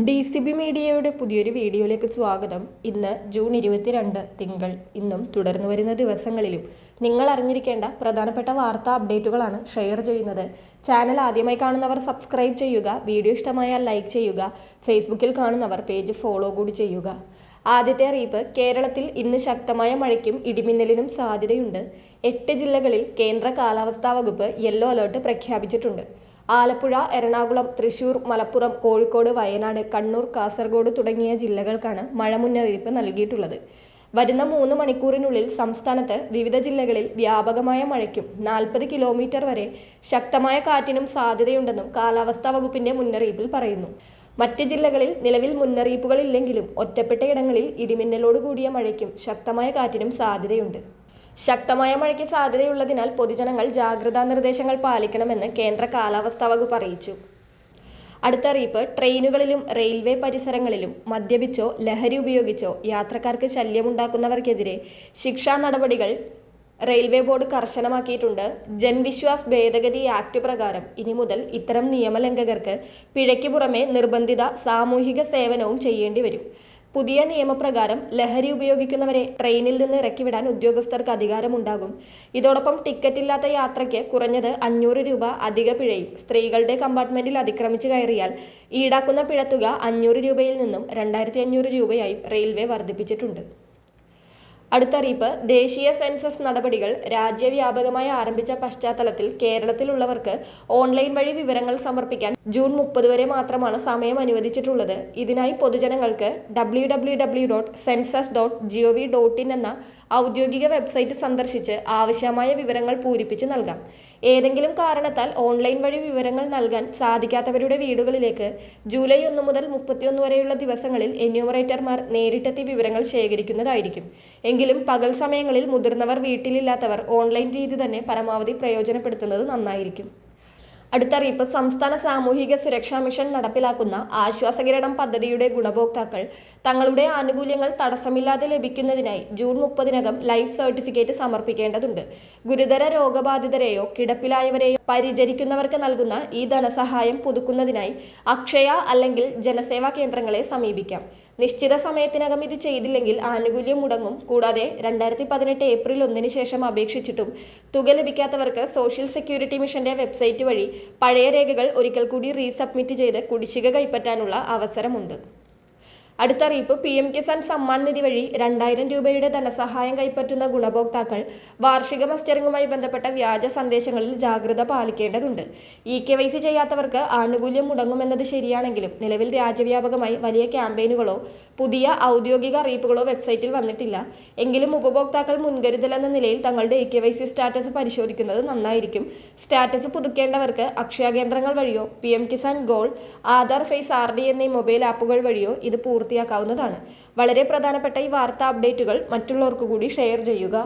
DCB മീഡിയയുടെ പുതിയൊരു വീഡിയോയിലേക്ക് സ്വാഗതം. ഇന്ന് ജൂൺ 22 തിങ്കൾ. ഇന്നും തുടർന്നു വരുന്ന ദിവസങ്ങളിലും നിങ്ങൾ അറിഞ്ഞിരിക്കേണ്ട പ്രധാനപ്പെട്ട വാർത്താ അപ്ഡേറ്റുകളാണ് ഷെയർ ചെയ്യുന്നത്. ചാനൽ ആദ്യമായി കാണുന്നവർ സബ്സ്ക്രൈബ് ചെയ്യുക, വീഡിയോ ഇഷ്ടമായാൽ ലൈക്ക് ചെയ്യുക, ഫേസ്ബുക്കിൽ കാണുന്നവർ പേജ് ഫോളോ കൂടി ചെയ്യുക. ആദ്യത്തെ അറിയിപ്പ്, കേരളത്തിൽ ഇന്ന് ശക്തമായ മഴയ്ക്കും ഇടിമിന്നലിനും സാധ്യതയുണ്ട്. 8 ജില്ലകളിൽ കേന്ദ്ര കാലാവസ്ഥാ വകുപ്പ് യെല്ലോ അലേർട്ട് പ്രഖ്യാപിച്ചിട്ടുണ്ട്. ആലപ്പുഴ, എറണാകുളം, തൃശൂർ, മലപ്പുറം, കോഴിക്കോട്, വയനാട്, കണ്ണൂർ, കാസർഗോഡ് തുടങ്ങിയ ജില്ലകൾക്കാണ് മഴ മുന്നറിയിപ്പ് നൽകിയിട്ടുള്ളത്. വരുന്ന 3 മണിക്കൂറിനുള്ളിൽ സംസ്ഥാനത്ത് വിവിധ ജില്ലകളിൽ വ്യാപകമായ മഴയ്ക്കും 40 കിലോമീറ്റർ വരെ ശക്തമായ കാറ്റിനും സാധ്യതയുണ്ടെന്നും കാലാവസ്ഥാ വകുപ്പിന്റെ മുന്നറിയിപ്പിൽ പറയുന്നു. മറ്റ് ജില്ലകളിൽ നിലവിൽ മുന്നറിയിപ്പുകളില്ലെങ്കിലും ഒറ്റപ്പെട്ട ഇടങ്ങളിൽ ഇടിമിന്നലോട് കൂടിയ മഴയ്ക്കും ശക്തമായ കാറ്റിനും സാധ്യതയുണ്ട്. ശക്തമായ മഴയ്ക്ക് സാധ്യതയുള്ളതിനാൽ പൊതുജനങ്ങൾ ജാഗ്രതാ നിർദ്ദേശങ്ങൾ പാലിക്കണമെന്ന് കേന്ദ്ര കാലാവസ്ഥാ വകുപ്പ് അറിയിച്ചു. അടുത്ത അറിയിപ്പ്, ട്രെയിനുകളിലും റെയിൽവേ പരിസരങ്ങളിലും മദ്യപിച്ചോ ലഹരി ഉപയോഗിച്ചോ യാത്രക്കാർക്ക് ശല്യമുണ്ടാക്കുന്നവർക്കെതിരെ ശിക്ഷാ നടപടികൾ റെയിൽവേ ബോർഡ് കർശനമാക്കിയിട്ടുണ്ട്. ജൻവിശ്വാസ് ഭേദഗതി ആക്ട് പ്രകാരം ഇനി മുതൽ ഇത്തരം നിയമലംഘകർക്ക് പിഴയ്ക്ക് പുറമെ നിർബന്ധിത സാമൂഹിക സേവനവും ചെയ്യേണ്ടി വരും. പുതിയ നിയമപ്രകാരം ലഹരി ഉപയോഗിക്കുന്നവരെ ട്രെയിനിൽ നിന്ന് ഇറക്കിവിടാൻ ഉദ്യോഗസ്ഥർക്ക് അധികാരമുണ്ടാകും. ഇതോടൊപ്പം ടിക്കറ്റില്ലാത്ത യാത്രയ്ക്ക് കുറഞ്ഞത് 500 രൂപ അധിക പിഴയും, സ്ത്രീകളുടെ കമ്പാർട്ട്മെന്റിൽ അതിക്രമിച്ച് കയറിയാൽ ഈടാക്കുന്ന പിഴത്തുക 500 രൂപയിൽ നിന്നും 2500 രൂപയായും റെയിൽവേ വർദ്ധിപ്പിച്ചിട്ടുണ്ട്. അടുത്ത അറിയിപ്പ്, ദേശീയ സെൻസസ് നടപടികൾ രാജ്യവ്യാപകമായി ആരംഭിച്ച പശ്ചാത്തലത്തിൽ കേരളത്തിലുള്ളവർക്ക് ഓൺലൈൻ വഴി വിവരങ്ങൾ സമർപ്പിക്കാൻ ജൂൺ 30 വരെ മാത്രമാണ് സമയം അനുവദിച്ചിട്ടുള്ളത്. ഇതിനായി പൊതുജനങ്ങൾക്ക് www.census.gov.in എന്ന ഔദ്യോഗിക വെബ്സൈറ്റ് സന്ദർശിച്ച് ആവശ്യമായ വിവരങ്ങൾ പൂരിപ്പിച്ച് നൽകാം. ഏതെങ്കിലും കാരണത്താൽ ഓൺലൈൻ വഴി വിവരങ്ങൾ നൽകാൻ സാധിക്കാത്തവരുടെ വീടുകളിലേക്ക് ജൂലൈ 1 മുതൽ 31 വരെയുള്ള ദിവസങ്ങളിൽ എന്യൂമറേറ്റർമാർ നേരിട്ടെത്തി വിവരങ്ങൾ ശേഖരിക്കുന്നതായിരിക്കും. എങ്കിലും പകൽ സമയങ്ങളിൽ മുതിർന്നവർ വീട്ടിലില്ലാത്തവർ ഓൺലൈൻ രീതി തന്നെ പരമാവധി പ്രയോജനപ്പെടുത്തുന്നത് നന്നായിരിക്കും. അടുത്ത അറിയിപ്പ്, സംസ്ഥാന സാമൂഹിക സുരക്ഷാ മിഷൻ നടപ്പിലാക്കുന്ന ആശ്വാസകിരണം പദ്ധതിയുടെ ഗുണഭോക്താക്കൾ തങ്ങളുടെ ആനുകൂല്യങ്ങൾ തടസ്സമില്ലാതെ ലഭിക്കുന്നതിനായി ജൂൺ 30-നകം ലൈഫ് സർട്ടിഫിക്കറ്റ് സമർപ്പിക്കേണ്ടതുണ്ട്. ഗുരുതര രോഗബാധിതരെയോ കിടപ്പിലായവരെയോ പരിചരിക്കുന്നവർക്ക് നൽകുന്ന ഈ ധനസഹായം പുതുക്കുന്നതിനായി അക്ഷയ അല്ലെങ്കിൽ ജനസേവാ കേന്ദ്രങ്ങളെ സമീപിക്കാം. നിശ്ചിത സമയത്തിനകം ഇത് ചെയ്തില്ലെങ്കിൽ ആനുകൂല്യം മുടങ്ങും. കൂടാതെ 2018 ഏപ്രിൽ 1 ശേഷം അപേക്ഷിച്ചിട്ടും തുക ലഭിക്കാത്തവർക്ക് സോഷ്യൽ സെക്യൂരിറ്റി മിഷന്റെ വെബ്സൈറ്റ് വഴി പഴയ രേഖകൾ ഒരിക്കൽ കൂടി റീസബ്മിറ്റ് ചെയ്ത് കുടിശ്ശിക കൈപ്പറ്റാനുള്ള അവസരമുണ്ട്. അടുത്ത അറിയിപ്പ്, PM കിസാൻ സമ്മാൻ നിധി വഴി 2000 രൂപയുടെ ധനസഹായം കൈപ്പറ്റുന്ന ഗുണഭോക്താക്കൾ വാർഷിക മസ്റ്ററിംഗുമായി ബന്ധപ്പെട്ട വ്യാജ സന്ദേശങ്ങളിൽ ജാഗ്രത പാലിക്കേണ്ടതുണ്ട്. EKYC ചെയ്യാത്തവർക്ക് ആനുകൂല്യം മുടങ്ങുമെന്നത് ശരിയാണെങ്കിലും നിലവിൽ രാജ്യവ്യാപകമായി വലിയ ക്യാമ്പയിനുകളോ പുതിയ ഔദ്യോഗിക അറിയിപ്പുകളോ വെബ്സൈറ്റിൽ വന്നിട്ടില്ല. എങ്കിലും ഉപഭോക്താക്കൾ മുൻകരുതലെന്ന നിലയിൽ തങ്ങളുടെ EKYC സ്റ്റാറ്റസ് പരിശോധിക്കുന്നത് നന്നായിരിക്കും. സ്റ്റാറ്റസ് പുതുക്കേണ്ടവർക്ക് അക്ഷയ കേന്ദ്രങ്ങൾ വഴിയോ PM കിസാൻ ഗോൾ, ആധാർ ഫേസ് RD എന്നീ മൊബൈൽ ആപ്പുകൾ വഴിയോ ഇത് പൂർത്തിയാക്കാവുന്നതാണ്. വളരെ പ്രധാനപ്പെട്ട ഈ വാർത്താ അപ്ഡേറ്റുകൾ മറ്റുള്ളവർക്ക് കൂടി ഷെയർ ചെയ്യുക.